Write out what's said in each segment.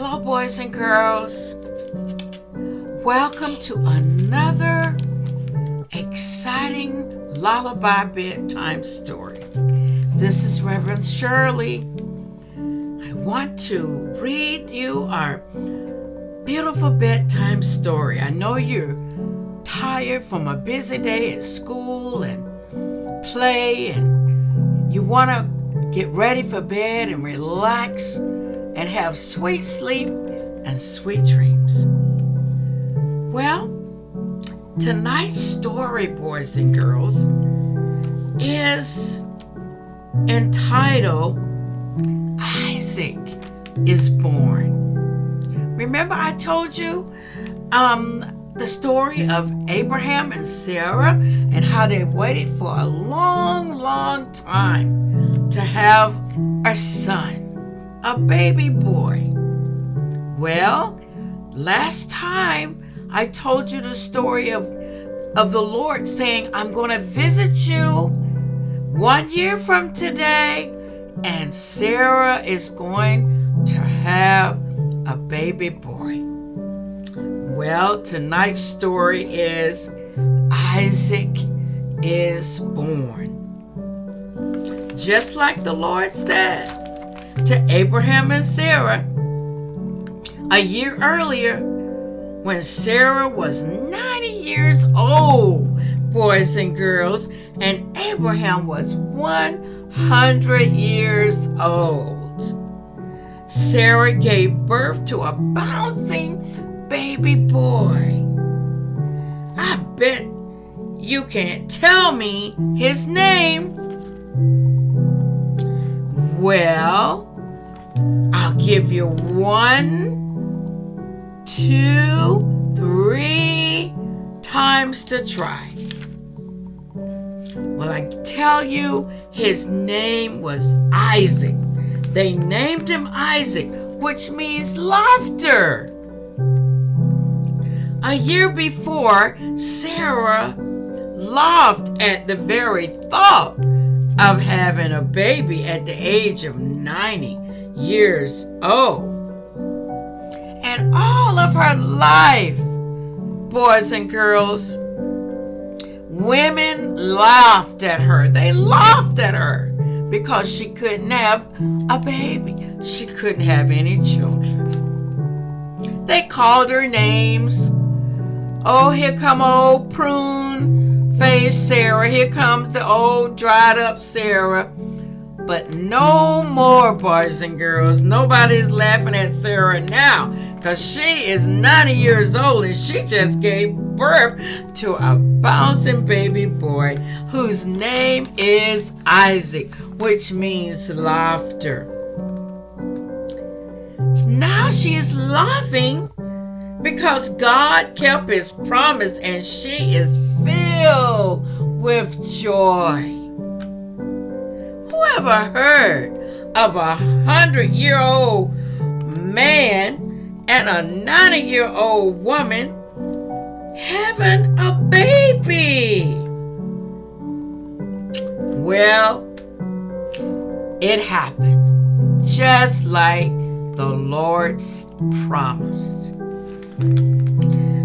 Hello, boys and girls. Welcome to another exciting Lullaby Bedtime story. This is Reverend Shirley. I want to read you our beautiful bedtime story. I know you're tired from a busy day at school and play, and you want to get ready for bed and relax and have sweet sleep and sweet dreams. Well, tonight's story, boys and girls, is entitled Isaac is Born. Remember I told you the story of Abraham and Sarah and how they waited for a long time to have a son, a baby boy. Well, last time I told you the story of the Lord saying, I'm going to visit you 1 year from today, and Sarah is going to have a baby boy. Well, tonight's story is Isaac is born. Just like the Lord said to Abraham and Sarah a year earlier, when Sarah was 90 years old, boys and girls, and Abraham was 100 years old. Sarah gave birth to a bouncing baby boy. I bet you can't tell me his name. Well, I'll give you 1, 2, 3 times to try. Well, I tell you, his name was Isaac. They named him Isaac, which means laughter. A year before, Sarah laughed at the very thought of having a baby at the age of 90 years old. And all of her life, boys and girls, women laughed at her. They laughed at her because she couldn't have a baby. She couldn't have any children. They called her names. Oh, here come old prune-faced Sarah. Here comes the old dried-up Sarah. But no more, boys and girls. Nobody's laughing at Sarah now because she is 90 years old and she just gave birth to a bouncing baby boy whose name is Isaac, which means laughter. Now she is laughing because God kept his promise and she is filled with joy. Whoever heard of a 100-year-old man and a 90-year-old woman having a baby? Well, it happened just like the Lord promised.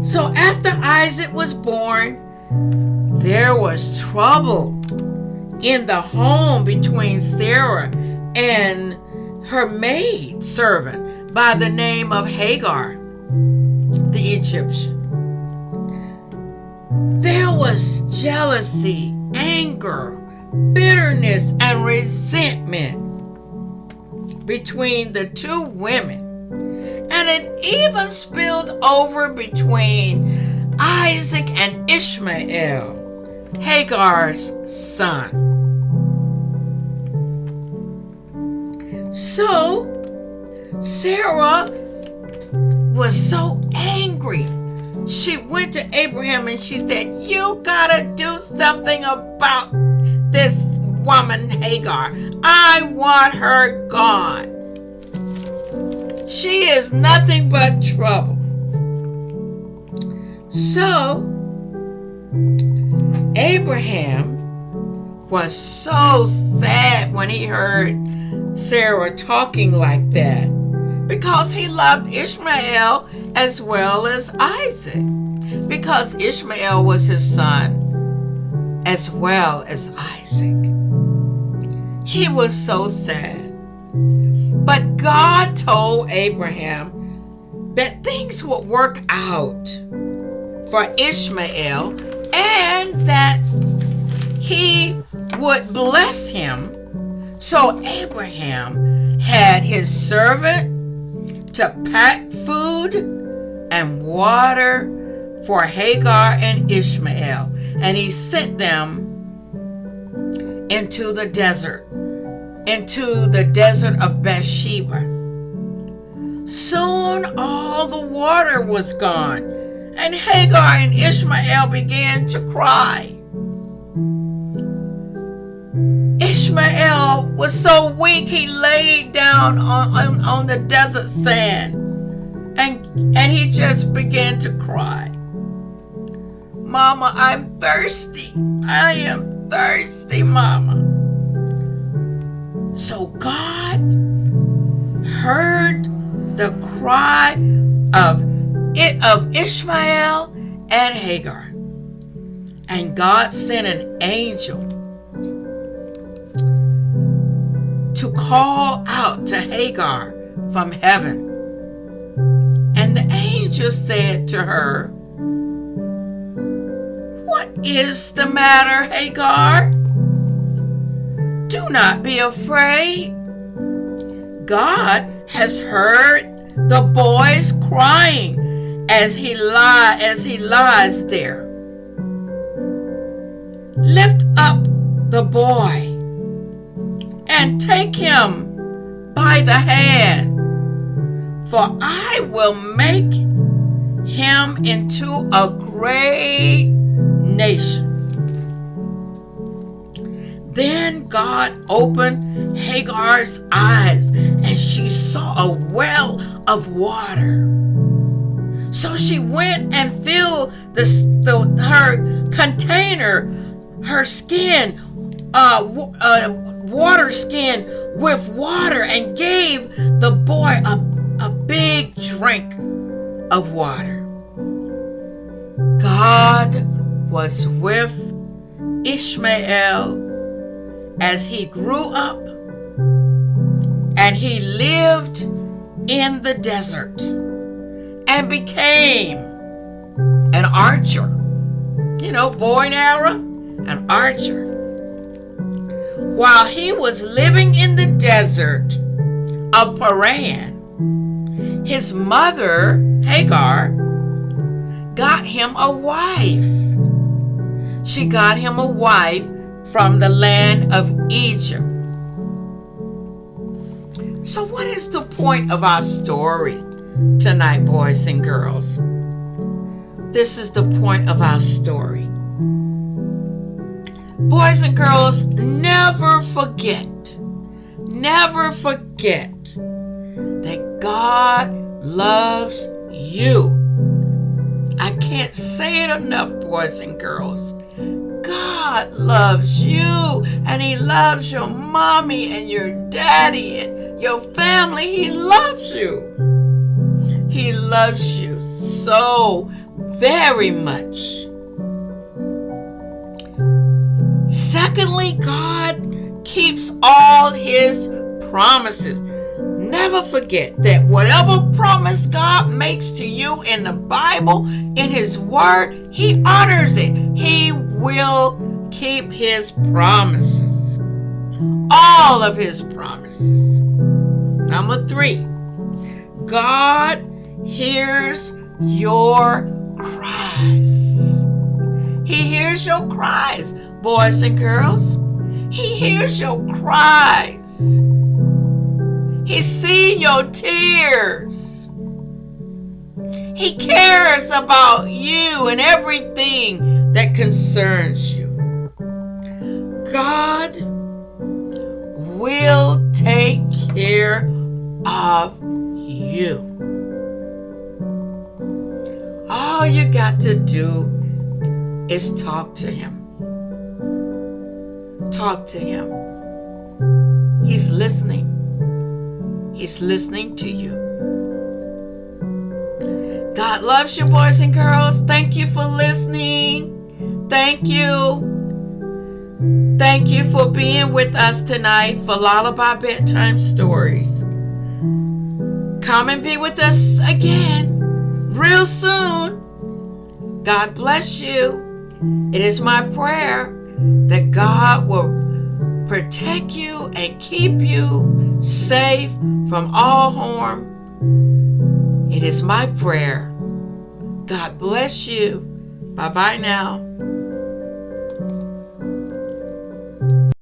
So after Isaac was born, there was trouble in the home between Sarah and her maid servant by the name of Hagar the Egyptian. There was jealousy, anger, bitterness, and resentment between the two women. And it even spilled over between Isaac and Ishmael, Hagar's son. So Sarah was so angry. She went to Abraham and she said, you gotta do something about this woman Hagar. I want her gone. She is nothing but trouble. So Abraham was so sad when he heard Sarah talking like that because he loved Ishmael as well as Isaac, because Ishmael was his son as well as Isaac. He was so sad. But God told Abraham that things would work out for Ishmael and that he would bless him. So Abraham had his servant to pack food and water for Hagar and Ishmael, and he sent them into the desert of Bathsheba. Soon all the water was gone, and Hagar and Ishmael began to cry. Ishmael was so weak he laid down on the desert sand, and he just began to cry. Mama, I'm thirsty. I am thirsty, Mama. So God heard the cry of Ishmael and Hagar, and God sent an angel to call out to Hagar from heaven. And the angel said to her, "What is the matter, Hagar? Do not be afraid. God has heard the boy's crying as he lies there. Lift up the boy and take him by the hand, for I will make him into a great nation." Then God opened Hagar's eyes, and she saw a well of water. So she went and filled her container, her skin, water skin, with water, and gave the boy a big drink of water. God was with Ishmael as he grew up, and he lived in the desert and became an archer. Bow and arrow, an archer. While he was living in the desert of Paran, his mother, Hagar, got him a wife. She got him a wife from the land of Egypt. So what is the point of our story tonight, boys and girls? This is the point of our story. Boys and girls, never forget that God loves you. I can't say it enough, boys and girls. God loves you, and he loves your mommy and your daddy and your family. He loves you. He loves you so very much. Secondly, God keeps all his promises. Never forget that whatever promise God makes to you in the Bible, in his word, he honors it. He will keep his promises. All of his promises. Number 3, God hears your cries. He hears your cries, boys and girls. He hears your cries. He sees your tears. He cares about you and everything that concerns you. God will take care of you. All you got to do is talk to him. Talk to him. He's listening. He's listening to you. God loves you, boys and girls. Thank you for listening. Thank you. Thank you for being with us tonight for Lullaby Bedtime Stories. Come and be with us again real soon. God bless you. It is my prayer that God will protect you and keep you safe from all harm. It is my prayer. God bless you. Bye-bye now.